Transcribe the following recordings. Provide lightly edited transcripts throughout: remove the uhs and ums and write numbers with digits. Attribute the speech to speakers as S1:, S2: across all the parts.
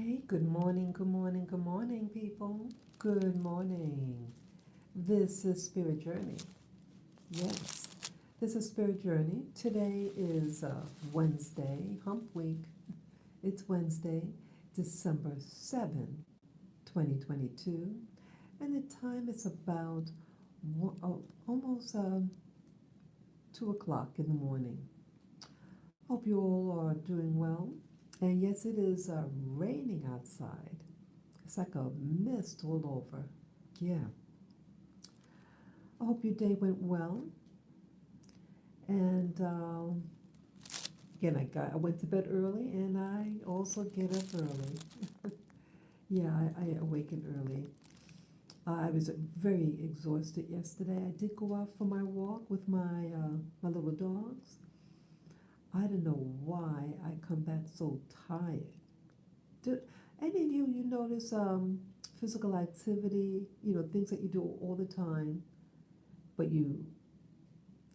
S1: Hey, good morning, good morning, good morning, people. Good morning. This is Spirit Journey. Yes, this is Spirit Journey. Today is Wednesday, hump week. It's Wednesday, December 7th, 2022. And the time is about almost 2 o'clock in the morning. Hope you all are doing well. And yes, it is raining outside. It's like a mist all over. Yeah. I hope your day went well. And again, I went to bed early, and I also get up early. Yeah, I awakened early. I was very exhausted yesterday. I did go out for my walk with my little dogs. I don't know why I come back so tired. Do any of you notice physical activity? Things that you do all the time, but you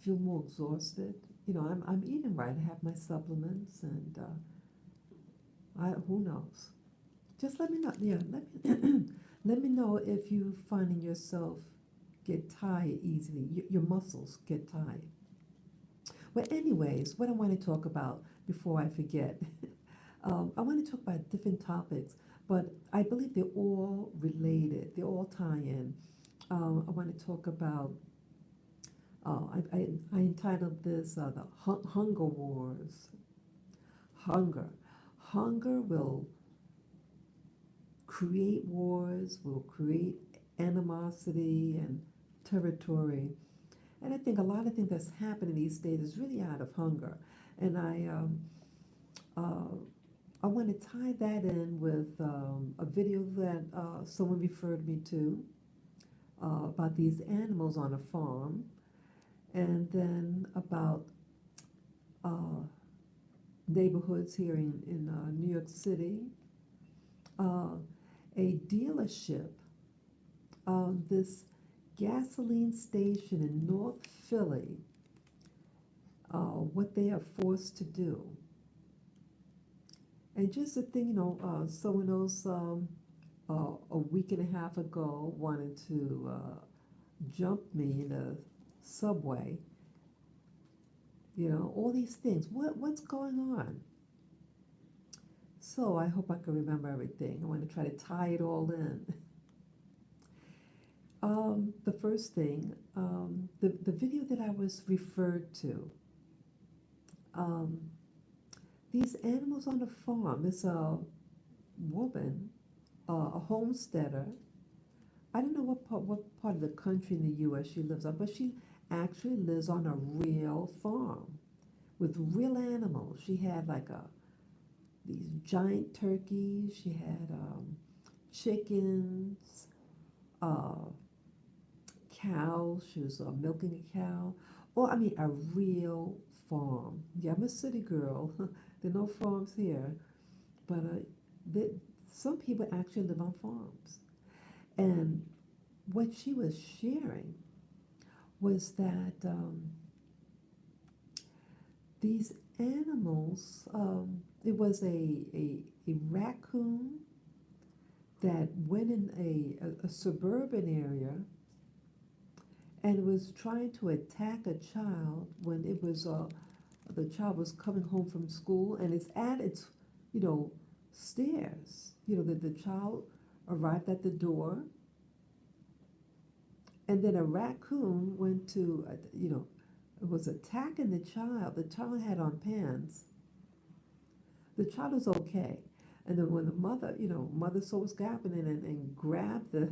S1: feel more exhausted. I'm eating right. I have my supplements, and I who knows. Just let me know. Yeah, let me let me know if you finding yourself get tired easily. Your muscles get tired. Well, anyways, what I want to talk about before I forget, I want to talk about different topics, but I believe they're all related. They all tie in. I want to talk about I entitled this the Hunger Wars. Hunger. Hunger will create wars, will create animosity and territory. And I think a lot of things that's happening these days is really out of hunger. And uh, I want to tie that in with a video that someone referred me to about these animals on a farm, and then about uh, neighborhoods here in New York City, uh, a dealership, this gasoline station in North Philly, what they are forced to do. And just the thing, someone else a week and a half ago wanted to jump me in a subway. All these things. What's going on? So I hope I can remember everything. I want to try to tie it all in. The first thing, the video that I was referred to, um, these animals on the farm, this woman, a homesteader. I don't know what part of the country in the U.S. she lives on, but she actually lives on a real farm with real animals. She had like these giant turkeys. She had chickens, uh, cows. She was milking a cow. Or I mean, a real farm. Yeah, I'm a city girl. There are no farms here, but the, some people actually live on farms. And what she was sharing was that these animals, it was a raccoon that went in a suburban area and was trying to attack a child when it was the child was coming home from school, and it's at its you know stairs. The child arrived at the door, and then a raccoon went to it was attacking the child. The child had on pants. The child was okay, and then when the mother saw what's happening, and grabbed the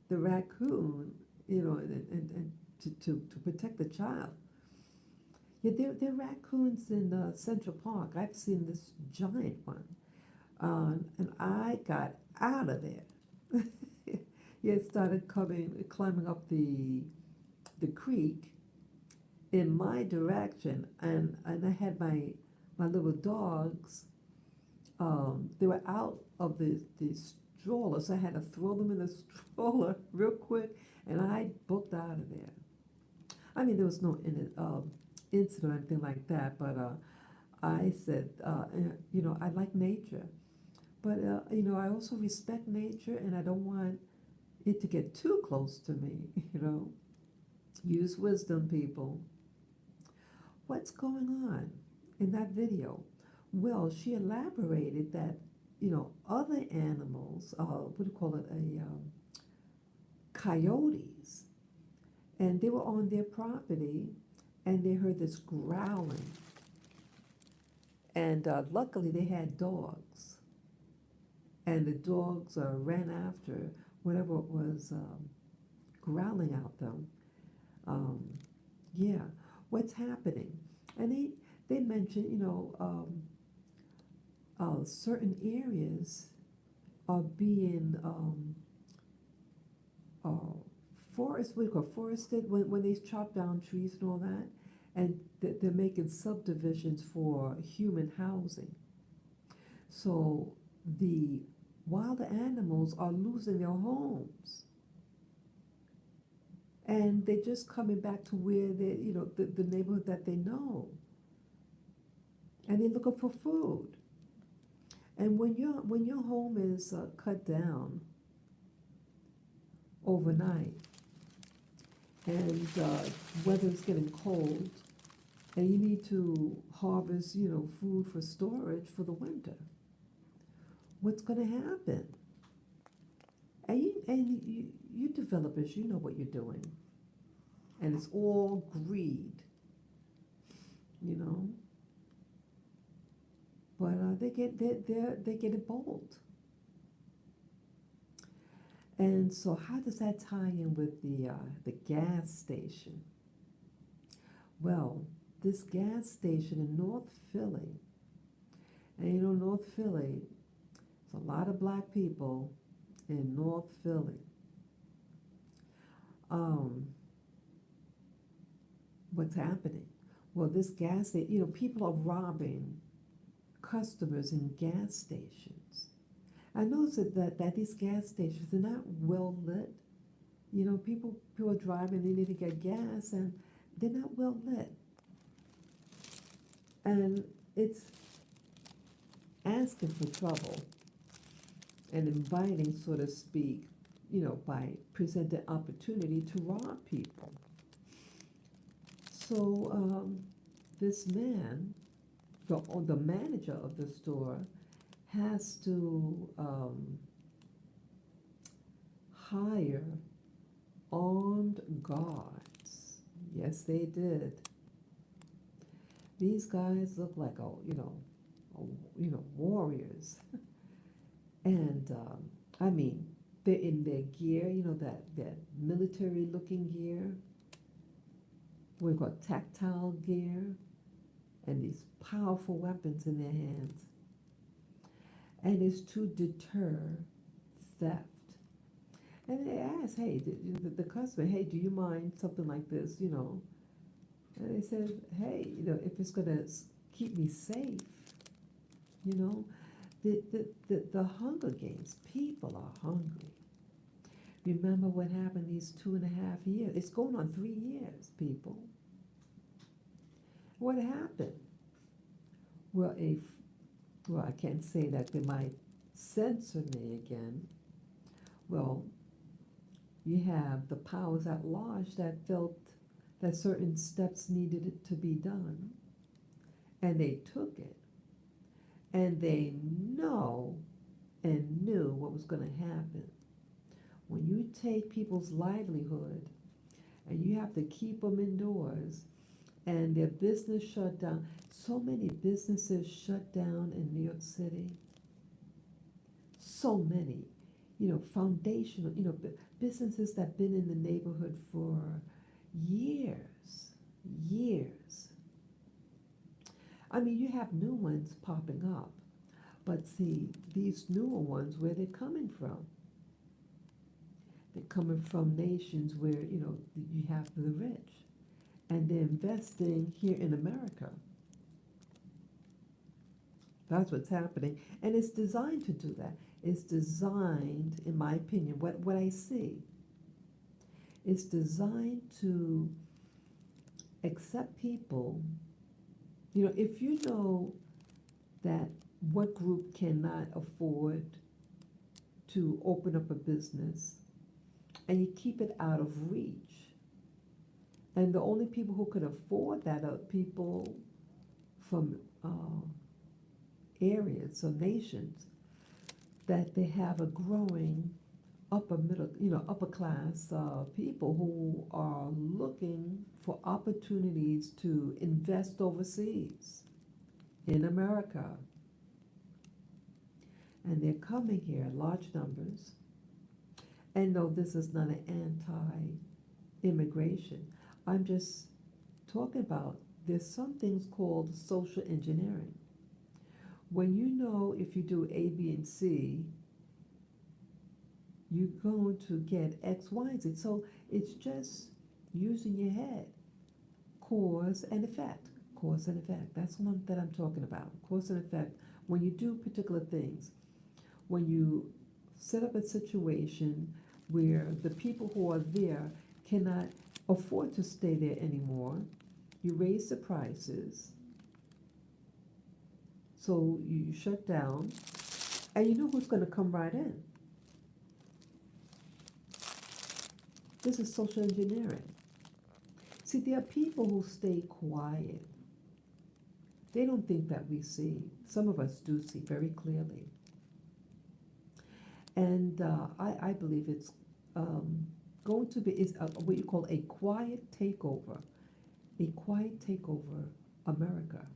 S1: raccoon, and to protect the child. Yeah, there are raccoons in Central Park. I've seen this giant one, and I got out of there. Yeah, it started climbing up the creek in my direction, and I had my little dogs. They were out of the stroller, so I had to throw them in the stroller real quick, and I booked out of there. I mean, there was no incident or anything like that, but I said, I like nature, But I also respect nature, and I don't want it to get too close to me. Use wisdom, people. What's going on in that video? Well, she elaborated that other animals, what do you call it, coyotes, and they were on their property, and they heard this growling, and luckily they had dogs, and the dogs ran after whatever was growling at them. Um, yeah, what's happening? And they mentioned, certain areas are being uh, what do you call forested, when they chop down trees and all that, and they're making subdivisions for human housing. So the wild animals are losing their homes, and they're just coming back to where the neighborhood that they know, and they're looking for food. And when your home is cut down overnight, and weather's getting cold, and you need to harvest, food for storage for the winter, what's going to happen? And you developers, you know what you're doing, and it's all greed, you know. But they get bold. And so, how does that tie in with the gas station? Well, this gas station in North Philly, and North Philly, there's a lot of black people in North Philly. What's happening? Well, this gas station, people are robbing customers in gas stations. I noticed that these gas stations are not well lit. People are driving, they need to get gas, and they're not well lit. And it's asking for trouble and inviting, so to speak, by presenting opportunity to rob people. So this man, the manager of the store, has to hire armed guards. Yes, they did. These guys look like warriors, and I mean, they're in their gear, that military-looking gear. What do you call it, tactile gear, and these powerful weapons in their hands. And it's to deter theft. And they asked, hey, the customer, hey, do you mind something like this, And they said, hey, if it's going to keep me safe, the Hunger Games, people are hungry. Remember what happened these 2.5 years? It's going on 3 years, people. What happened? Well, I can't say that, they might censor me again. Well, you have the powers at large that felt that certain steps needed to be done, and they took it, and they know and knew what was going to happen. When you take people's livelihood and you have to keep them indoors, and their business shut down. So many businesses shut down in New York City. So many, foundational, businesses that have been in the neighborhood for years. I mean, you have new ones popping up, but see, these newer ones, where they're coming from? They're coming from nations where, you have the rich. And they're investing here in America. That's what's happening. And it's designed to do that. It's designed, in my opinion, what I see, it's designed to accept people. If you know that what group cannot afford to open up a business, and you keep it out of reach. And the only people who can afford that are people from areas or nations that they have a growing upper middle, upper class people who are looking for opportunities to invest overseas in America. And they're coming here in large numbers. And no, this is not an anti-immigration. I'm just talking about there's some things called social engineering. When you know if you do A, B, and C, you're going to get X, Y, and Z. So it's just using your head. Cause and effect. Cause and effect. That's the one that I'm talking about. Cause and effect. When you do particular things, when you set up a situation where the people who are there cannot afford to stay there anymore, you raise the prices, so you shut down, and you know who's going to come right in. This is social engineering. See, there are people who stay quiet. They don't think that we see. Some of us do see very clearly. And I believe it's going to be what you call a quiet takeover. A quiet takeover America.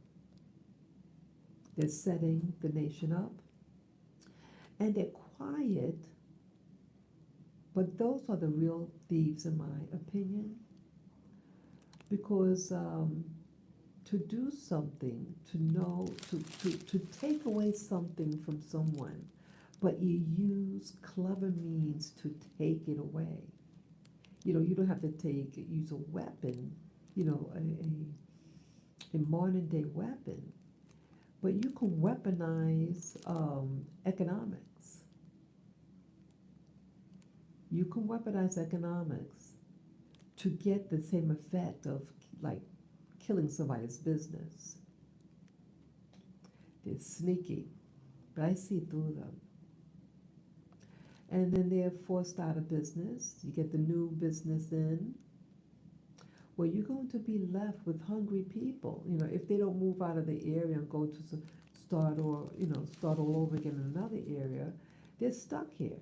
S1: They're setting the nation up. And they're quiet, but those are the real thieves in my opinion. Because to do something, to take away something from someone, but you use clever means to take it away. You don't have to use a weapon, a modern day weapon, but you can weaponize economics. You can weaponize economics to get the same effect of like killing somebody's business. They're sneaky, but I see through them. And then they're forced out of business. You get the new business in. Well, you're going to be left with hungry people. If they don't move out of the area and go to start all over again in another area, they're stuck here.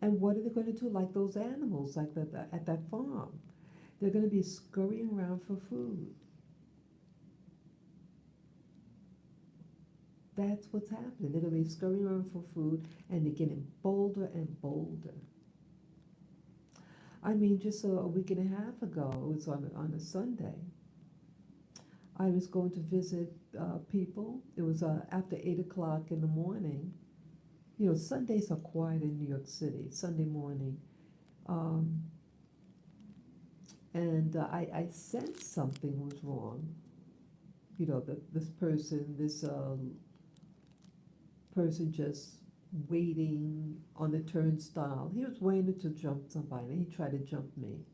S1: And what are they going to do? Like those animals, like at that farm, they're going to be scurrying around for food. That's what's happening. They're going to be scurrying around for food, and they're getting bolder and bolder. I mean, just a week and a half ago, it was on a Sunday, I was going to visit people. It was after 8 o'clock in the morning. Sundays are quiet in New York City, Sunday morning. And I sensed something was wrong. This person just waiting on the turnstile. He was waiting to jump somebody, and he tried to jump me.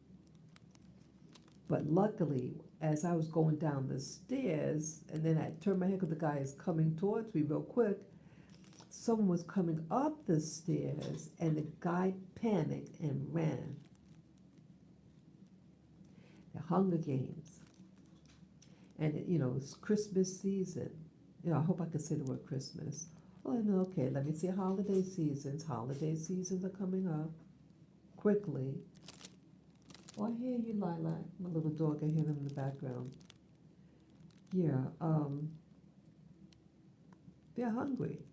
S1: But luckily, as I was going down the stairs, and then I turned my head because the guy is coming towards me real quick, someone was coming up the stairs, and the guy panicked and ran. The Hunger Games. And it's Christmas season. I hope I could say the word Christmas. Well, okay, let me see holiday seasons. Holiday seasons are coming up quickly. Oh, I hear you, Lilac. My little dog, I hear them in the background. Yeah, they're hungry.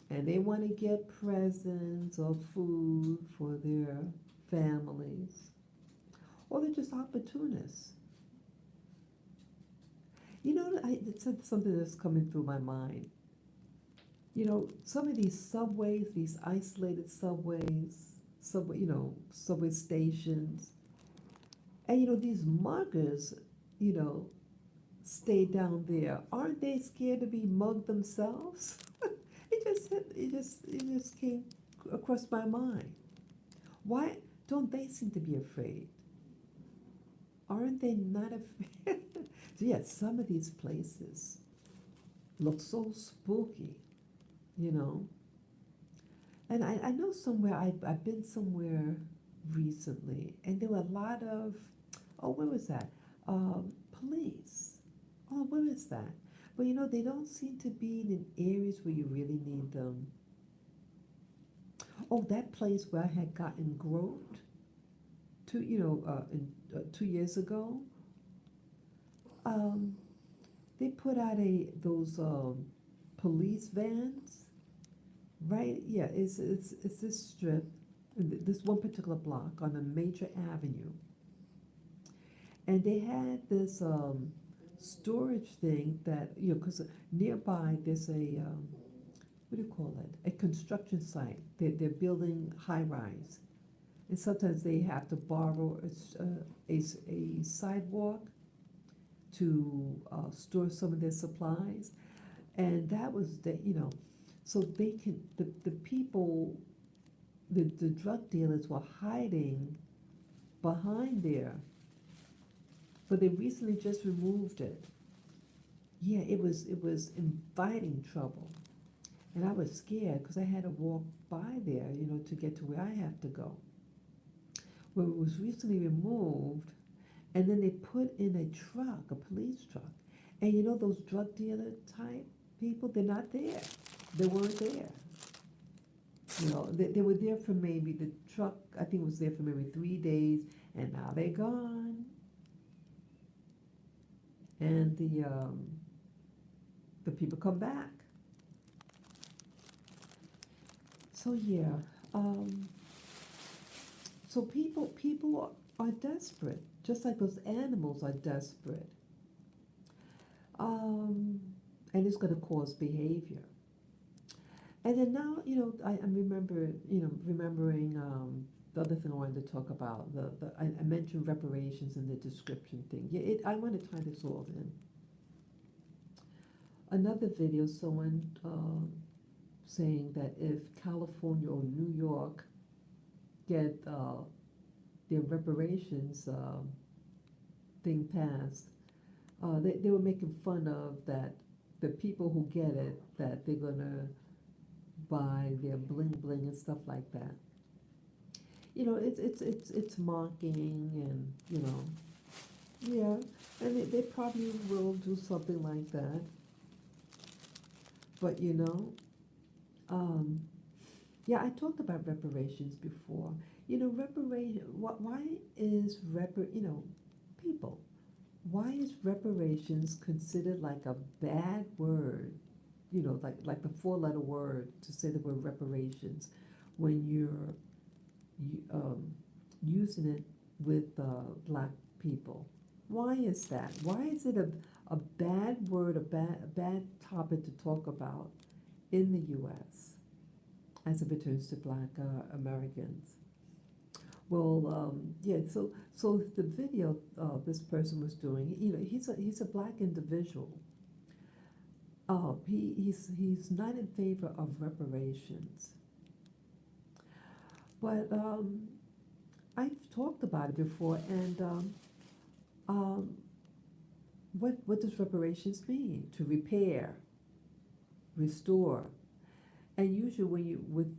S1: And they want to get presents or food for their families. Or they're just opportunists. It's something that's coming through my mind. Some of these subways, these isolated subways, subway stations, and these muggers, stay down there. Aren't they scared to be mugged themselves? It just came across my mind. Why don't they seem to be afraid? Aren't they not afraid? So yes, some of these places, looked so spooky, you know. And I know somewhere, I've been somewhere recently, and there were a lot of, oh, where was that? Police. Oh, where is that? But you know, they don't seem to be in areas where you really need them. Oh, that place where I had gotten groped 2 years ago. Um, they put out those police vans, right? Yeah, it's this strip, this one particular block on a major avenue, and they had this storage thing that because nearby there's a what do you call it? A construction site. They're building high rise, and sometimes they have to borrow a sidewalk to store some of their supplies, and that was so they can the people the drug dealers were hiding behind there, but they recently just removed it. Yeah, it was inviting trouble, and I was scared because I had to walk by there, to get to where I have to go. Well, it was recently removed, and then they put in a truck, a police truck, and those drug dealer type people, they're not there. They weren't there. They were there for maybe the truck. I think was there for maybe 3 days, and now they're gone. And the people come back. So yeah, so people are desperate, just like those animals are desperate, um, and it's going to cause behavior. And then now, I'm remembering the other thing I wanted to talk about. I mentioned reparations in the description thing. Yeah, I want to tie this all in. Another video, someone saying that if California or New York get their reparations thing passed, they were making fun of that the people who get it, that they're gonna buy their bling bling and stuff like that. It's mocking, and yeah, and they probably will do something like that. But yeah, I talked about reparations before. Reparation. Why is people? Why is reparations considered like a bad word? Like the four-letter word to say the word reparations, when you're using it with black people. Why is that? Why is it a bad word, a bad topic to talk about in the U.S. as it pertains to black Americans? Well, yeah. So the video this person was doing, he's a black individual. He's not in favor of reparations, but I've talked about it before, and what does reparations mean? To repair, restore, and usually with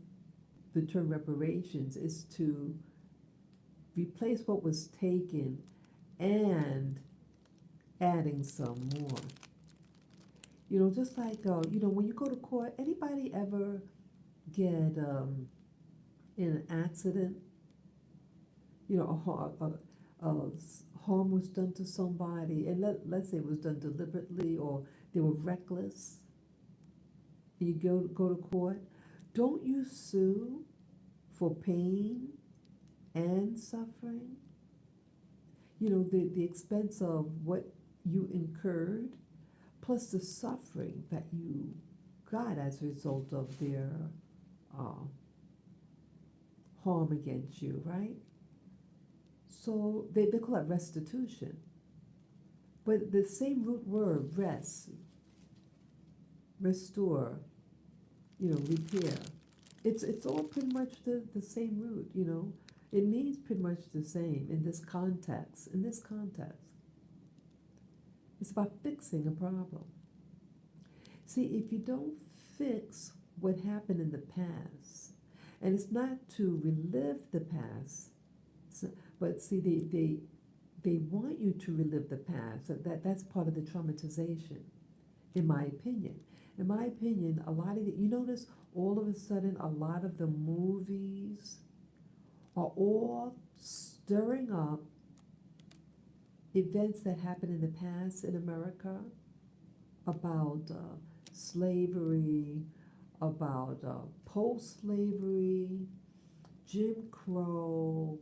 S1: the term reparations is to replace what was taken and adding some more. Just like when you go to court, anybody ever get in an accident? Harm was done to somebody, and let's say it was done deliberately, or they were reckless. And you go to court. Don't you sue for pain and suffering? The expense of what you incurred, plus the suffering that you got as a result of their harm against you, right? So they call it restitution. But the same root word, restore, repair, it's all pretty much the same root, It means pretty much the same in this context. It's about fixing a problem. See, if you don't fix what happened in the past, and it's not to relive the past, so, but see, they want you to relive the past. That's part of the traumatization, in my opinion. In my opinion, a lot of you notice all of a sudden a lot of the movies are all stirring up events that happened in the past in America about slavery, about post-slavery, Jim Crow,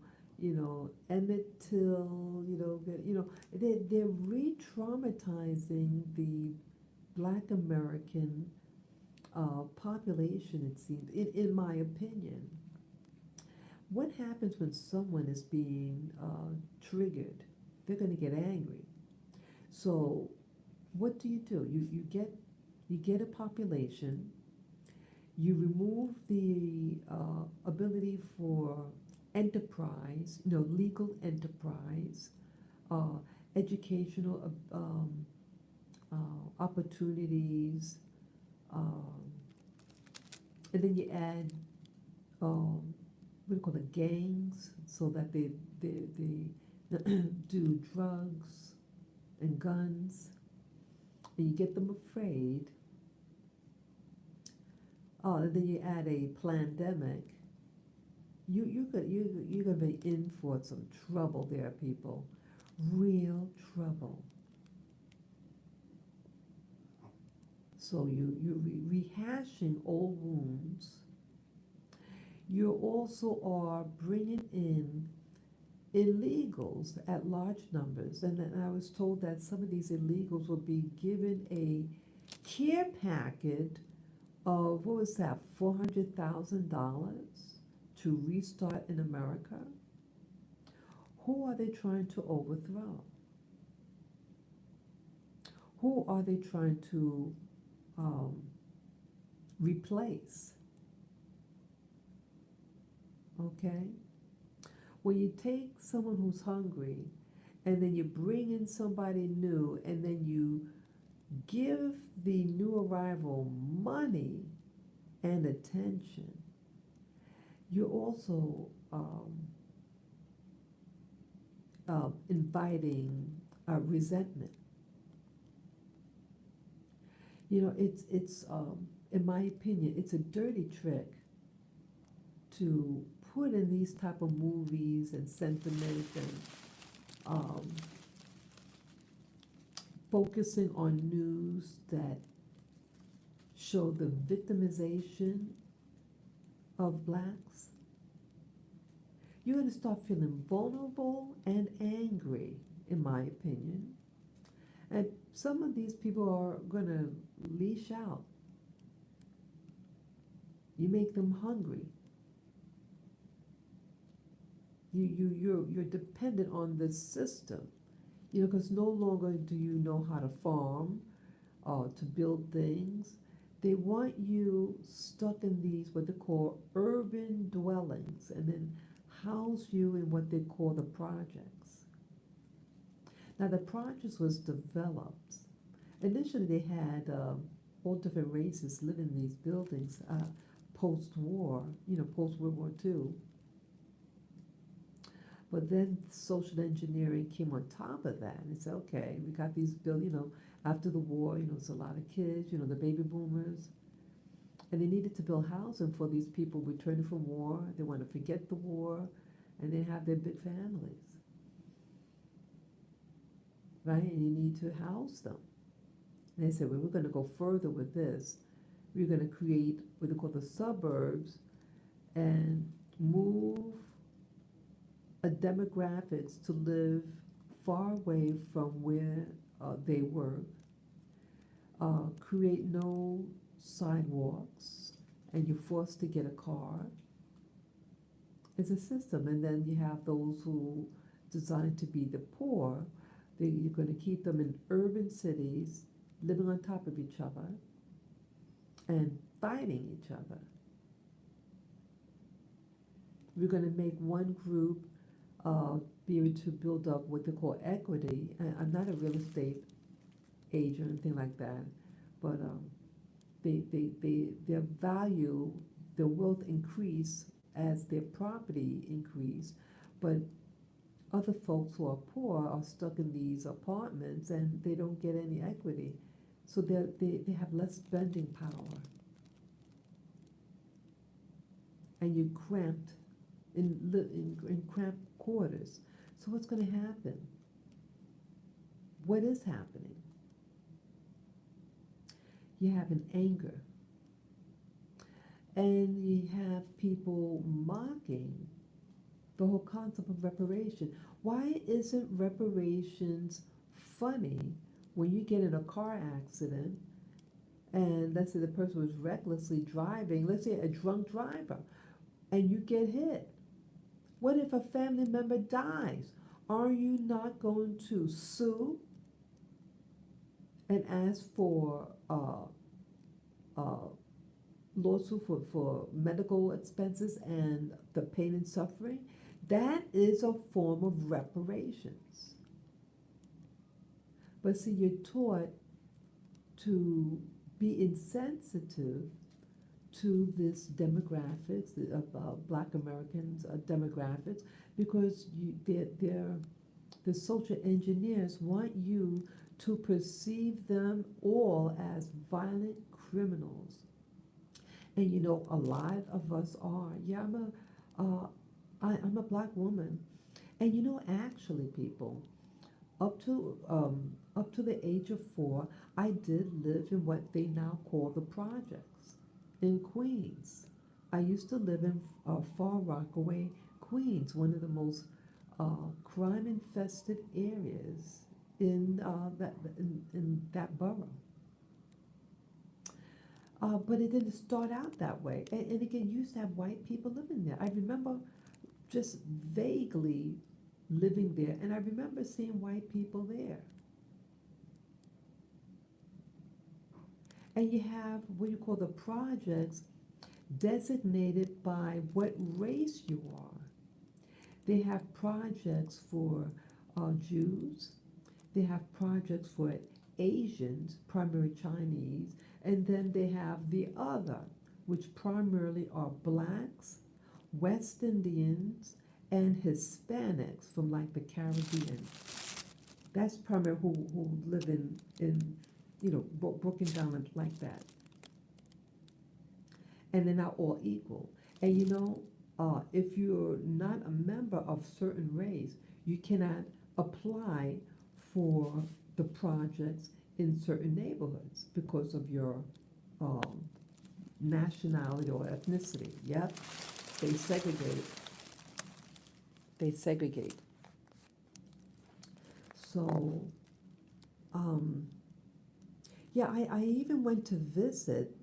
S1: Emmett Till, they're re-traumatizing the Black American population. It seems, in my opinion. What happens when someone is being triggered? They're going to get angry. So, what do? You get a population. You remove the ability for enterprise, legal enterprise, uh, educational opportunities, um, and then you add what do you call it, gangs, so that they do drugs and guns, and you get them afraid. And then you add a pandemic. You're gonna be in for some trouble there, people. Real trouble. So you're rehashing old wounds. You also are bringing in illegals at large numbers, and then I was told that some of these illegals will be given a care packet of, what was that, $400,000 to restart in America. Who are they trying to overthrow? Who are they trying to replace? Okay? When you take someone who's hungry and then you bring in somebody new and then you give the new arrival money and attention, you're also inviting resentment. It's in my opinion, it's a dirty trick to put in these type of movies and sentiment and focusing on news that show the victimization of blacks. You're going to start feeling vulnerable and angry, in my opinion. And some of these people are going to leash out. You make them hungry. You're dependent on the system, because no longer do you know how to farm or to build things. They want you stuck in these, what they call urban dwellings, and then house you in what they call the projects. Now, the projects was developed. Initially, they had all different races living in these buildings post-war, post-World War II. But then social engineering came on top of that, and said, okay, we got these after the war, it's a lot of kids, the baby boomers, and they needed to build housing for these people returning from war. They want to forget the war, and they have their big families, right? And you need to house them. And they said, well, we're going to go further with this. We're going to create what they call the suburbs and move demographics to live far away from where they work, create no sidewalks, and you're forced to get a car. It's a system, and then you have those who designed to be the poor. You're going to keep them in urban cities, living on top of each other, and fighting each other. We're going to make one group be able to build up what they call equity. I'm not a real estate agent or anything like that, but their value, their wealth increase as their property increase, but other folks who are poor are stuck in these apartments and they don't get any equity. So they have less spending power. And you're cramped in cramped quarters. So what's going to happen? What is happening? You have an anger. And you have people mocking the whole concept of reparation. Why isn't reparations funny when you get in a car accident and let's say the person was recklessly driving, let's say a drunk driver, and you get hit? What if a family member dies? Are you not going to sue and ask for lawsuit for medical expenses and the pain and suffering? That is a form of reparations. But see, you're taught to be insensitive to this demographics of Black Americans demographics because the social engineers want you to perceive them all as violent criminals. And you know, a lot of us are. Yeah, I'm a Black woman, and you know, actually, people, up to the age of 4, I did live in what they now call the projects in Queens. I used to live in Far Rockaway, Queens, one of the most crime-infested areas in that borough. But it didn't start out that way. And again, you used to have white people living there. I remember just vaguely living there, and I remember seeing white people there. And you have what you call the projects designated by what race you are. They have projects for Jews, they have projects for Asians, primarily Chinese, and then they have the other, which primarily are Blacks, West Indians, and Hispanics from like the Caribbean. That's primarily who live in you know, broken down like that. And they're not all equal. And you know, if you're not a member of certain race, you cannot apply for the projects in certain neighborhoods because of your nationality or ethnicity. Yep, they segregate. They segregate. So, yeah, I even went to visit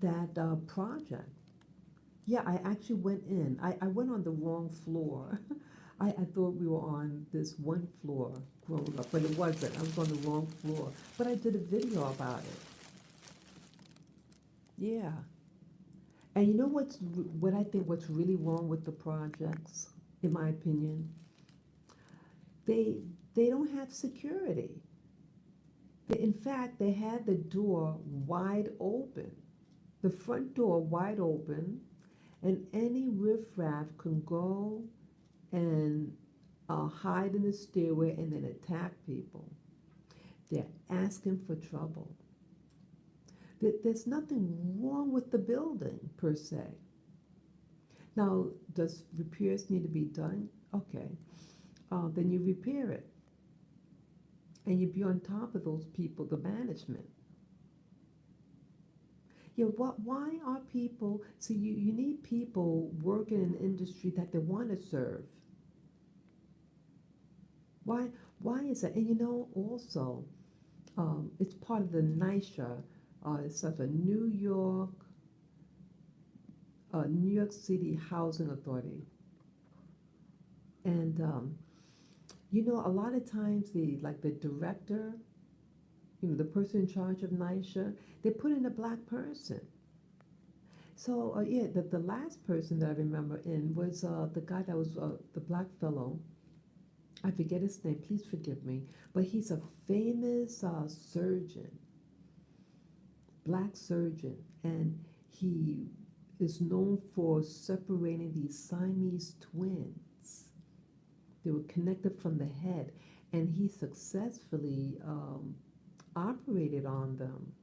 S1: that project. Yeah, I actually went in. I went on the wrong floor. I thought we were on this one floor growing up, but it wasn't. I was on the wrong floor. But I did a video about it. Yeah. And you know what I think what's really wrong with the projects, in my opinion? They they don't have security. In fact, they had the door wide open, the front door wide open, and any riffraff can go and hide in the stairway and then attack people. They're asking for trouble. There's nothing wrong with the building per se. Now, does repairs need to be done? Okay, then you repair it. And you be on top of those people, the management. Yeah, why are people, see, you need people working in an industry that they want to serve. Why is that? And you know, also, it's part of the NYCHA, it's such a New York City Housing Authority. And you know, a lot of times the director, you know, the person in charge of NYCHA, they put in a Black person. So yeah, the last person that I remember in was the guy that was the Black fellow. I forget his name. Please forgive me, but he's a famous surgeon. black surgeon, and he is known for separating these Siamese twins. They were connected from the head, and he successfully operated on them.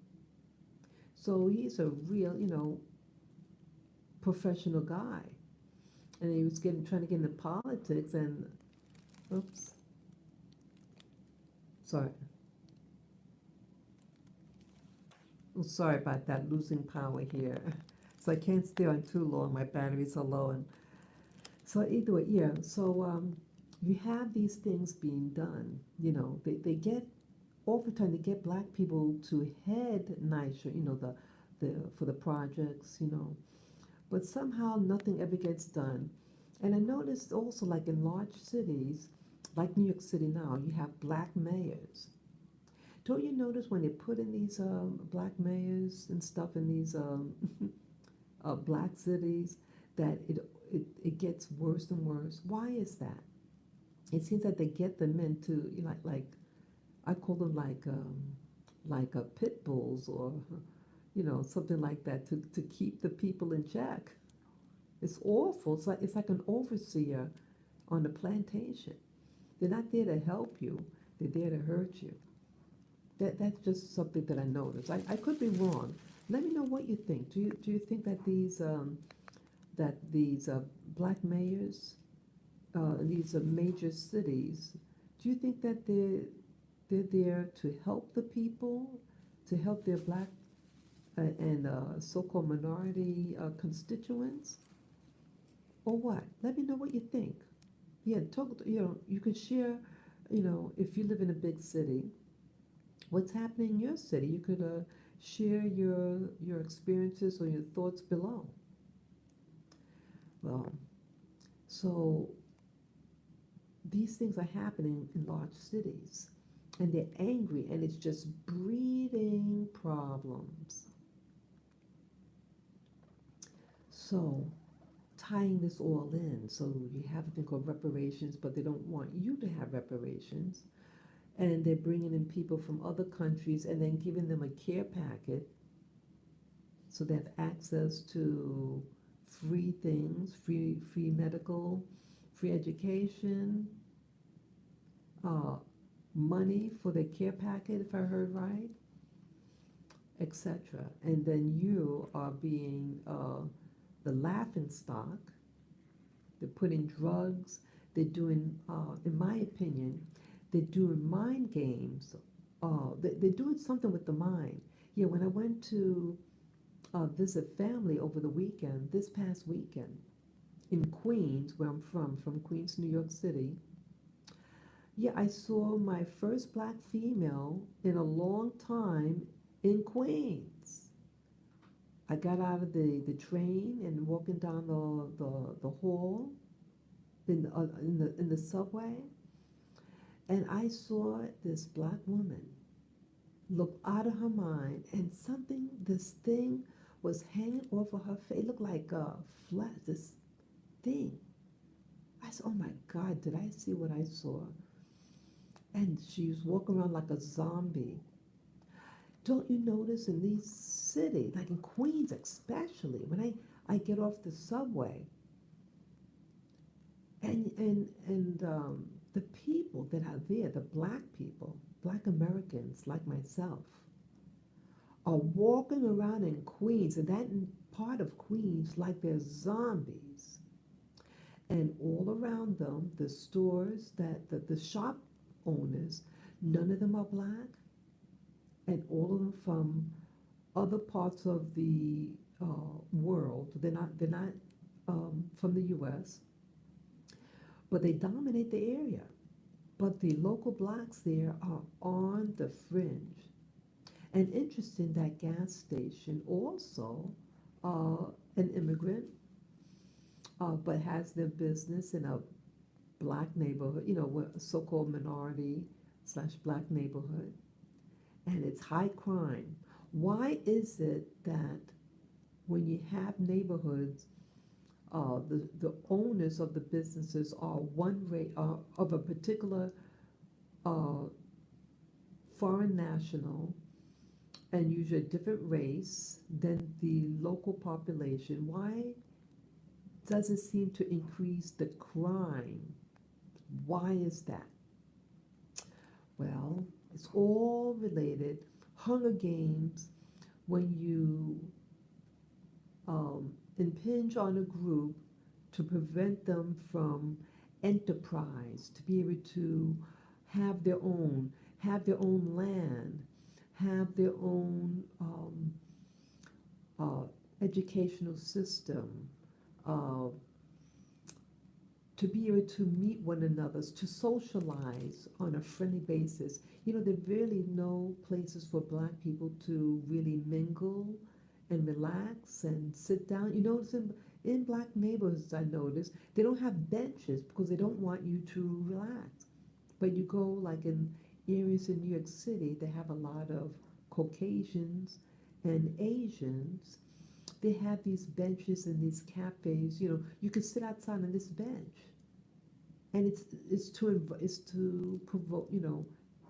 S1: So he's a real, professional guy. And he was trying to get into politics, and oops, sorry, oh, sorry about that, losing power here. So I can't stay on too long. My batteries are low, and so either way, yeah. So you have these things being done. They get oftentimes they get black people to head NYCHA, the for the projects, but somehow nothing ever gets done. And I noticed also, like in large cities, like New York City now, you have black mayors. Don't you notice when they put in these black mayors and stuff in these black cities that it gets worse and worse? Why is that? It seems that they get them into like I call them like pit bulls, or something like that, to keep the people in check. It's awful. It's like an overseer on the plantation. They're not there to help you. They're there to hurt you. That's just something that I noticed. I could be wrong. Let me know what you think. Do you think that these black mayors in these major cities, do you think that they're there to help the people, to help their black and so-called minority constituents, or what? Let me know what you think. Yeah, talk. You can share. If you live in a big city, what's happening in your city? You could share your experiences or your thoughts below. Well, so these things are happening in large cities, and they're angry, and it's just breeding problems. So, tying this all in, so you have a thing called reparations, but they don't want you to have reparations, and they're bringing in people from other countries and then giving them a care packet so they have access to free things, free medical, free education, uh, money for their care packet, if I heard right, etc. And then you are being the laughing stock. They're putting drugs. They're doing, in my opinion, they're doing mind games. They're doing something with the mind. Yeah, when I went to visit family over the weekend, this past weekend, in Queens, where I'm from Queens, New York City, yeah, I saw my first black female in a long time in Queens. I got out of the train and walking down the hall in the subway, and I saw this black woman look out of her mind, and this thing was hanging over her face. It looked like a flat, this thing. I said, oh my God, did I see what I saw? And she was walking around like a zombie. Don't you notice in these cities, like in Queens especially, when I get off the subway, and the people that are there, the black people, black Americans like myself, are walking around in Queens, and that part of Queens, like they're zombies. And all around them, the stores, the shop owners, none of them are black, and all of them from other parts of the world. They're not from the U.S., but they dominate the area. But the local blacks there are on the fringe. And interesting, that gas station also an immigrant, but has their business in a black neighborhood, a so-called minority slash black neighborhood, and it's high crime. Why is it that when you have neighborhoods, the owners of the businesses are one rate of a particular uh, foreign national, and usually a different race than the local population, why does it seem to increase the crime? Why is that? Well, it's all related. Hunger Games, when you impinge on a group to prevent them from enterprise, to be able to have have their own land, have their own uh, educational system, uh, to be able to meet one another, to socialize on a friendly basis. You know, there are really no places for Black people to really mingle and relax and sit down. You notice in Black neighborhoods, I notice, they don't have benches because they don't want you to relax. But you go like in areas in New York City, they have a lot of Caucasians and Asians. They have these benches and these cafes. You know, you can sit outside on this bench, and it's to provoke. You know,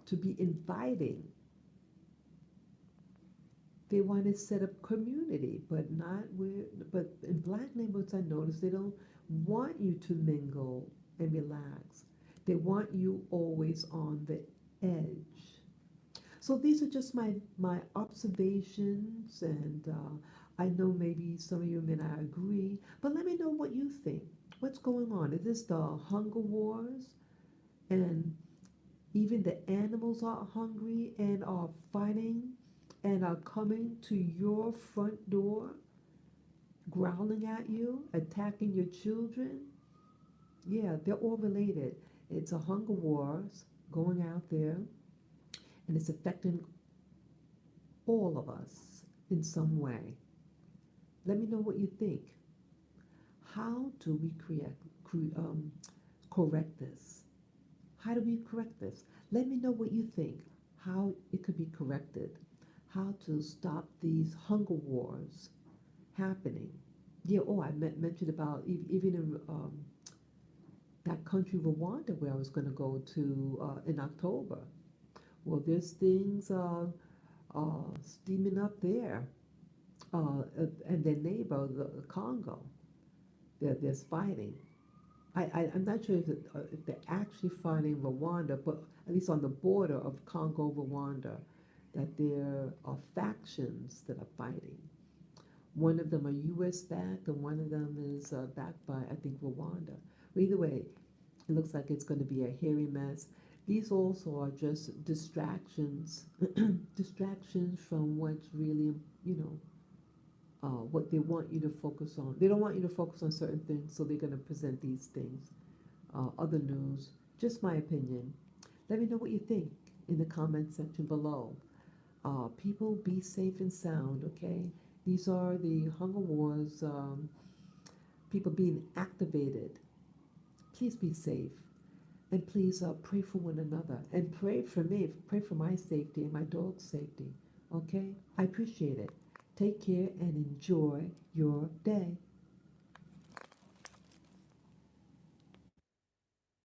S1: to be inviting. They want to set up community, but not where. But in Black neighborhoods, I notice they don't want you to mingle and relax. They want you always on the edge. So these are just my observations, and I know maybe some of you may not agree, but let me know what you think. What's going on? Is this the hunger wars, and even the animals are hungry and are fighting and are coming to your front door, growling at you, attacking your children? Yeah, they're all related. It's a hunger wars going out there, and it's affecting all of us in some way. Let me know what you think. How do we correct this? How do we correct this? Let me know what you think, how it could be corrected, how to stop these hunger wars happening. Yeah, oh, I mentioned about even in that country, Rwanda, where I was going to go to in October. Well, there's things steaming up there, and their neighbor, the Congo, there's fighting. I'm not sure if they're actually fighting Rwanda, but at least on the border of Congo, Rwanda, that there are factions that are fighting. One of them are U.S. backed, and one of them is backed by, I think, Rwanda. But either way, it looks like it's going to be a hairy mess. These also are just distractions, distractions from what's really, you know, what they want you to focus on. They don't want you to focus on certain things, so they're going to present these things. Other news, just my opinion. Let me know what you think in the comment section below. People, be safe and sound, okay? These are the hunger wars, people being activated. Please be safe. And please pray for one another. And pray for me, pray for my safety and my dog's safety, okay? I appreciate it. Take care and enjoy your day.